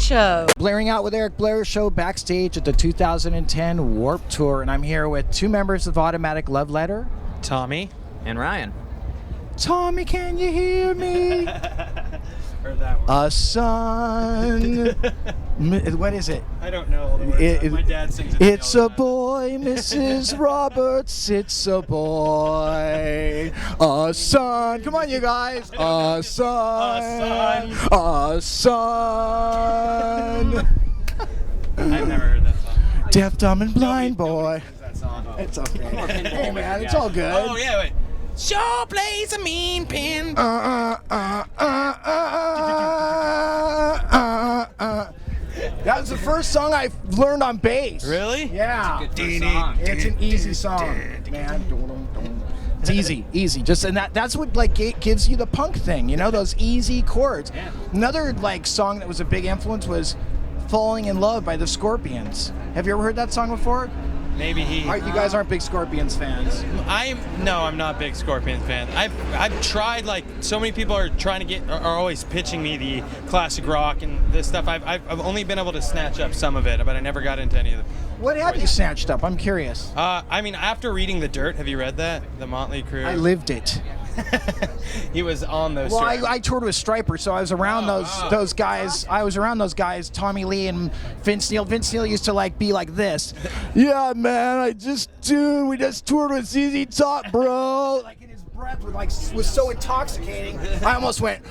Show. Blaring Out with Eric Blair Show backstage at the 2010 Warped Tour, and I'm here with two members of Automatic Loveletter. Tommy. And Ryan. Tommy, can you hear me? Heard that one. A son. What is it? I don't know all the words. My dad sings it. It's a boy, Mrs. Roberts. It's a boy. A son. Come on, you guys. A son. A son. I've never heard that song. Deaf, dumb, and blind boy. That song. It's okay. Hey, man, it's all good. Oh, yeah, wait. Sure plays a mean pin. That was the first song I learned on bass. Really? Yeah. It's a good first song. It's an easy song, man. It's easy. Just and that's what like gives you the punk thing, you know, those easy chords. Yeah. Another like song that was a big influence was "Falling in Love" by the Scorpions. Have you ever heard that song before? Maybe he. You guys aren't big Scorpions fans. I'm not a big Scorpions fan. I've tried, like, so many people are always pitching me the classic rock and this stuff. I've only been able to snatch up some of it, but I never got into any of them. What have you snatched up? I'm curious. I mean, after reading The Dirt, have you read that? The Motley Crue. I lived it. He was on those. Well, I toured with Stryper, so I was around those guys. I was around those guys, Tommy Lee and Vince Neil. Vince Neil used to like be like this. Yeah, man, we just toured with ZZ Top, bro. Like, and his breath was so intoxicating, I almost went.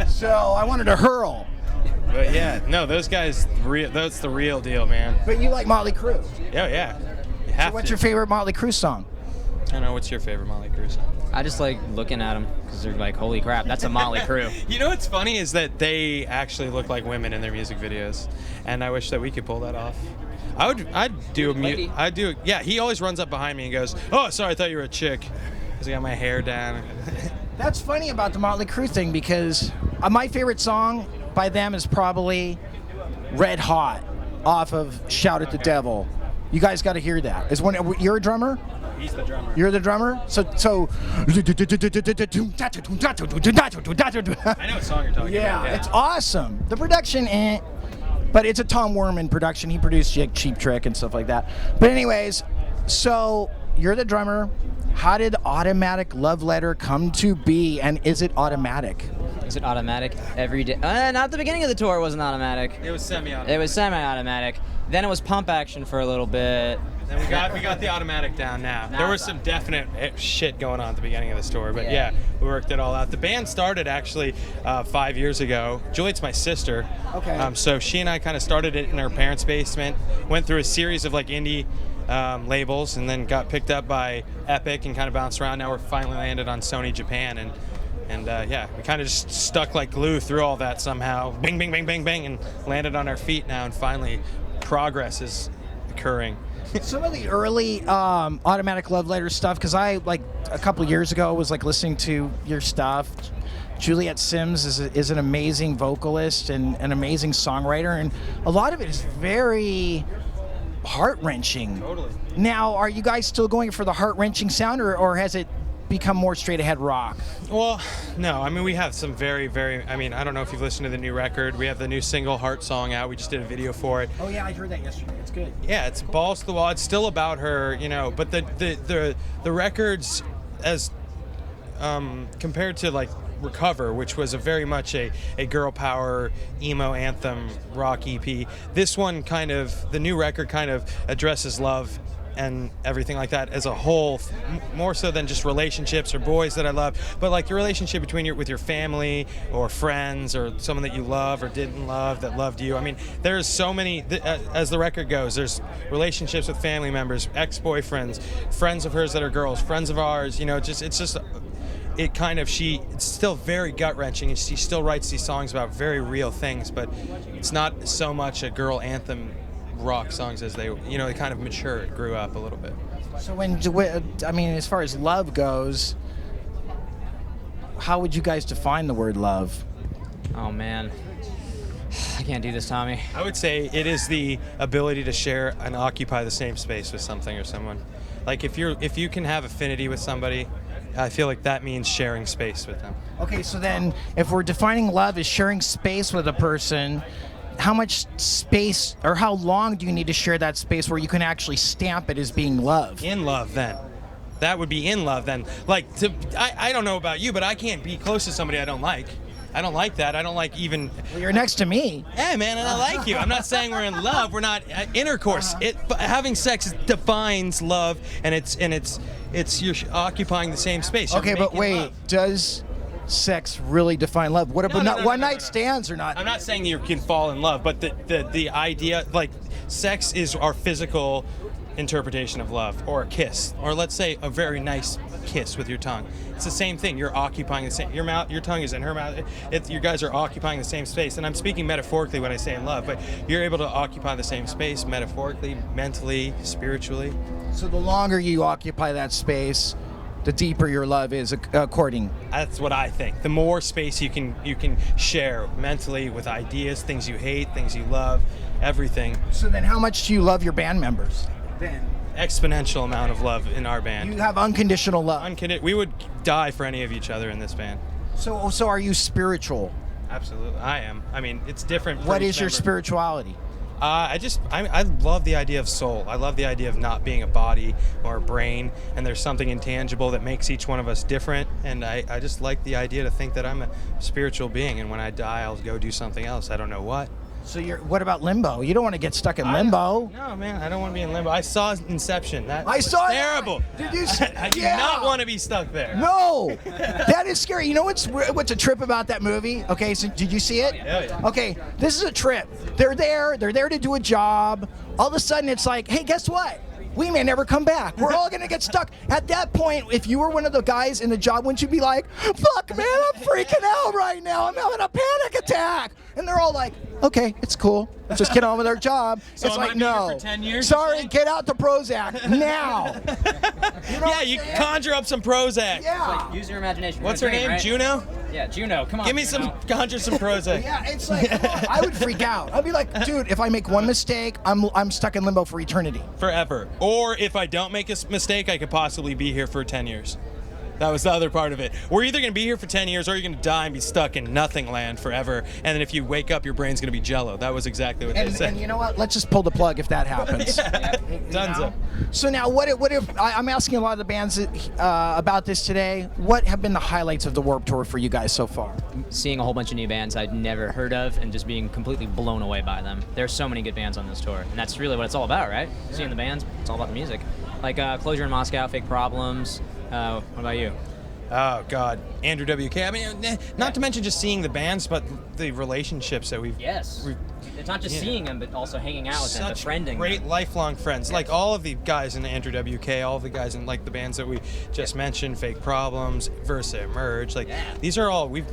So I wanted to hurl. But yeah, no, those guys, that's the real deal, man. But you like Motley Crue. Yeah. You have What's to. your favorite Motley Crue song? I don't know. What's your favorite Motley Crue song? I just like looking at them because they're like, holy crap, that's a Motley Crue. You know what's funny is that they actually look like women in their music videos, and I wish that we could pull that off. I'd do it. Yeah, he always runs up behind me and goes, "Oh, sorry, I thought you were a chick," because I got my hair down. That's funny about the Motley Crue thing because my favorite song by them is probably "Red Hot" off of "Shout at the Devil." You guys got to hear that. You're a drummer? He's the drummer. You're the drummer? So. I know what song you're talking about. Yeah, it's awesome. The production, but it's a Tom Werman production. He produced Cheap Trick and stuff like that. But anyways, so you're the drummer. How did Automatic Loveletter come to be, and is it automatic? Is it automatic every day? Not at the beginning of the tour. It wasn't automatic. It was semi-automatic. It was semi-automatic. Then it was pump action for a little bit. And we got the automatic down now. There was some definite shit going on at the beginning of the tour, but yeah, we worked it all out. The band started actually 5 years ago. Juliet's my sister. Okay. So she and I kind of started it in our parents' basement, went through a series of like indie labels, and then got picked up by Epic and kind of bounced around. Now we're finally landed on Sony Japan, and yeah, we kind of just stuck like glue through all that somehow. Bing, bing, bing, bing, bing, and landed on our feet now, and finally progress is occurring. Some of the early Automatic Loveletter stuff, because I, like, a couple years ago was like listening to your stuff. Juliet Simms is an amazing vocalist and an amazing songwriter, and a lot of it is very heart-wrenching. Totally. Now, are you guys still going for the heart-wrenching sound, or has it become more straight-ahead rock? Well, no. I mean, we have some very, I mean, I don't know if you've listened to the new record. We have the new single, Heart Song, out. We just did a video for it. Oh, yeah, I heard that yesterday. It's good. Yeah, it's balls to the wall. It's still about her, you know, but the records, as compared to, like, Recover, which was very much a girl power emo anthem rock EP, this one kind of, the new record kind of addresses love and everything like that as a whole, more so than just relationships or boys that I love, but like your relationship with your family or friends or someone that you love or didn't love that loved you. I mean, there's so many, as the record goes, there's relationships with family members, ex-boyfriends, friends of hers that are girls, friends of ours, you know, it's still very gut-wrenching, and she still writes these songs about very real things, but it's not so much a girl anthem rock songs as they kind of matured, grew up a little bit. So as far as love goes, how would you guys define the word love? Oh man, I can't do this, Tommy. I would say it is the ability to share and occupy the same space with something or someone. Like if you can have affinity with somebody I feel like that means sharing space with them. Okay, so then if we're defining love as sharing space with a person, how much space or how long do you need to share that space where you can actually stamp it as being love? In love, then. That would be in love, then. Like, I don't know about you, but I can't be close to somebody I don't like. I don't like that. I don't like even... Well, you're next to me. Yeah, man, and I like you. I'm not saying we're in love. We're not intercourse. Having sex defines love, and it's you're occupying the same space. You're Okay, but making wait, love. does sex really define love? What about No, one no, night stands or not? I'm not saying you can fall in love, but the idea, like, sex is our physical interpretation of love, or a kiss, or let's say a very nice kiss with your tongue. It's the same thing. You're occupying the same. Your tongue is in her mouth. You guys are occupying the same space, and I'm speaking metaphorically when I say in love, but you're able to occupy the same space metaphorically, mentally, spiritually. So the longer you occupy that space, the deeper your love is, according. That's what I think. The more space you can share mentally with ideas, things you hate, things you love, everything. So then how much do you love your band members? Then Exponential amount of love in our band. you have unconditional love. We would die for any of each other in this band. So are you spiritual? Absolutely, I am. I mean, it's different. For What each is your member. spirituality? I love the idea of soul. I love the idea of not being a body or a brain, and there's something intangible that makes each one of us different, and I just like the idea to think that I'm a spiritual being, and when I die, I'll go do something else. I don't know what. So what about limbo? You don't want to get stuck in limbo. No, man, I don't want to be in limbo. I saw Inception. That I was saw it. terrible. Did you? I do Yeah. not want to be stuck there. No, that is scary. You know what's a trip about that movie? Okay, so did you see it? Yeah. Okay, this is a trip. They're there to do a job. All of a sudden, it's like, hey, guess what? We may never come back. We're all gonna get stuck. At that point, if you were one of the guys in the job, wouldn't you be like, fuck, man, I'm freaking out right now. I'm having a panic attack. And they're all like, okay, it's cool. Let's just get on with our job. So it's am I like, being here no. for 10 years, Sorry, you're saying? get out the Prozac now. You know what I'm You saying? conjure up some Prozac. Yeah. Use your imagination. What's You're her doing name? great, Juno? right? Yeah, Juno. Come on. Give me Juno. conjure some Prozac. Yeah, it's like, come on, I would freak out. I'd be like, dude, if I make one mistake, I'm stuck in limbo for eternity. Forever. Or if I don't make a mistake, I could possibly be here for 10 years. That was the other part of it. We're either going to be here for 10 years or you're going to die and be stuck in nothing land forever. And then if you wake up, your brain's going to be jello. That was exactly what they said. And you know what? Let's just pull the plug if that happens. Dunzo. So now, what if I'm asking a lot of the bands about this today? What have been the highlights of the Warped Tour for you guys so far? Seeing a whole bunch of new bands I'd never heard of and just being completely blown away by them. There's so many good bands on this tour, and that's really what it's all about, right? Seeing the bands, it's all about the music. Like Closure in Moscow, Fake Problems. What about you? Oh, God. Andrew WK. I mean, not to mention just seeing the bands, but the relationships that we've... Yes. It's not just seeing them, but also hanging out with them, Such befriending great them. lifelong friends. Like all of the guys in Andrew WK, all of the guys in like the bands that we just mentioned, Fake Problems, Versa Emerge. Like these are all we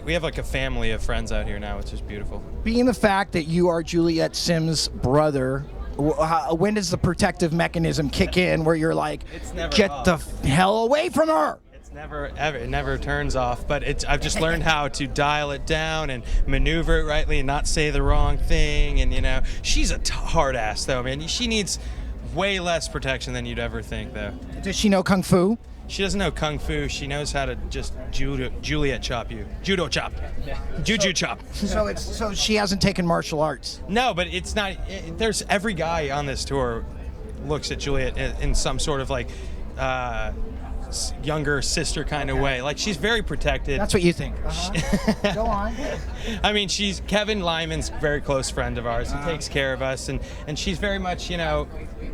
have like a family of friends out here now, which is beautiful. Being the fact that you are Juliet Simms' brother, when does the protective mechanism kick in where you're like, It's never get off. the hell away from her? It never turns off, but I've just learned how to dial it down and maneuver it rightly and not say the wrong thing. And she's a hard ass though, man. She needs way less protection than you'd ever think though. Does she know Kung Fu? She doesn't know Kung Fu. She knows how to just Juliet chop you. Judo chop. Juju chop. So she hasn't taken martial arts. No, but it's not. There's every guy on this tour looks at Juliet in some sort of like younger sister kind of way. Like she's very protected. That's what you think. Go on. I mean, Kevin Lyman's a very close friend of ours. He takes care of us, and she's very much,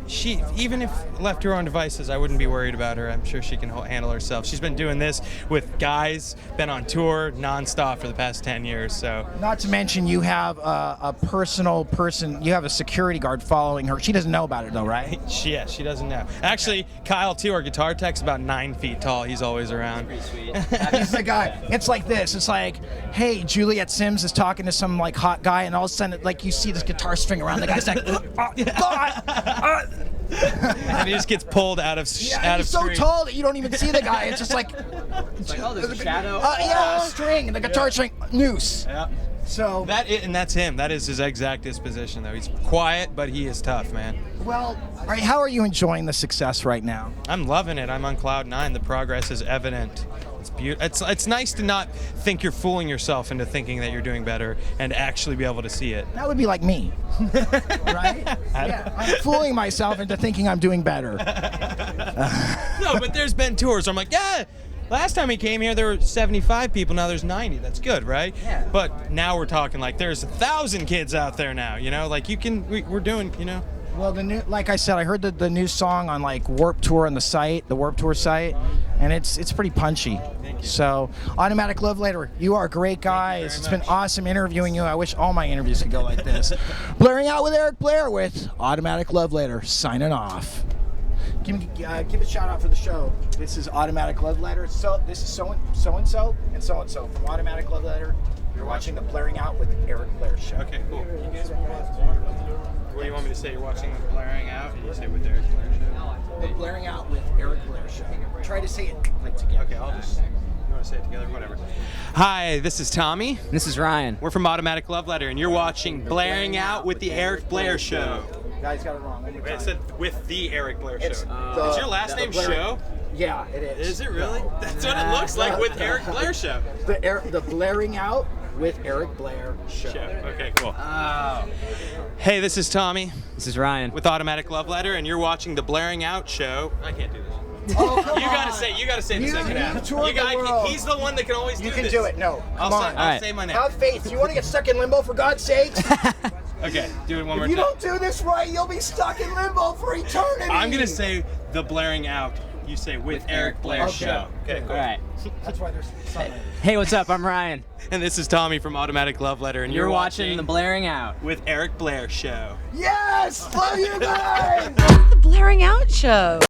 she, even if left to her own devices, I wouldn't be worried about her. I'm sure she can handle herself. She's been doing this with guys, been on tour nonstop for the past 10 years. So. Not to mention you have a personal person, you have a security guard following her. She doesn't know about it though, right? Yeah, she doesn't know. Actually, Kyle too, our guitar tech's about 9 feet tall. He's always around. Pretty sweet. He's the guy. It's like this. It's like, hey, Juliet Simms is talking to some like hot guy, and all of a sudden, like you see this guitar string around the guy's neck. And he just gets pulled out of out of he's so string. tall that you don't even see the guy. It's just like, oh, there's a shadow. yeah, string, the guitar string, noose. Yeah. So And that's him. That is his exact disposition, though. He's quiet, but he is tough, man. well, all right. How are you enjoying the success right now? I'm loving it. I'm on cloud 9. The progress is evident. It's beautiful. It's nice to not think you're fooling yourself into thinking that you're doing better and actually be able to see it. That would be like me, right? Yeah, I'm fooling myself into thinking I'm doing better. No, but there's been tours where I'm like, yeah, last time he came here, there were 75 people. Now there's 90. That's good, right? Yeah. But now we're talking like there's 1,000 kids out there now, you know? Like we're doing, you know? Well, like I said, I heard the new song on like Warped Tour on the Warped Tour site, and it's pretty punchy. So, Automatic Loveletter, you are a great guys. It's been awesome interviewing you. I wish all my interviews could go like this. Blaring out with Eric Blair with Automatic Loveletter, signing off. Give a shout out for the show. This is Automatic Loveletter. So this is so and so from Automatic Loveletter. You're watching the Blaring Out with Eric Blair show. Okay, cool. What do you want me to say? You're watching the Blaring Out, and you say with Eric Blair show? The Blaring Out with Eric Blair show. Try to say it like together. Okay, I'll just. You want to say it together? Whatever. Hi, this is Tommy. This is Ryan. We're from Automatic Loveletter, and you're watching Blaring Out with the Eric Blair show. Guys got it wrong. One more Wait, I time. said with the Eric Blair show. It's Is your last name Show? Yeah, it is. Is it really? That's what it looks like with Eric Blair show. The Blaring Out with Eric Blair show. Okay, cool. Hey, this is Tommy This is Ryan. with Automatic Loveletter, and you're watching the Blaring Out show. I can't do this. Oh, come You gotta say the You- second you half. toured the world. He's the one that can always do You this. can do it. No, come on. I'll say my name. Have faith. You want to get stuck in limbo, for God's sakes? Okay, do it one more If you time. don't do this right, you'll be stuck in limbo for eternity. I'm gonna say the Blaring Out. You say with Eric Blair Okay. show. Okay, cool. All right. That's why there's something. Hey, what's up? I'm Ryan. And this is Tommy from Automatic Loveletter, and You're watching the Blaring Out. with Eric Blair show. Yes! Love you guys! The Blaring Out Show.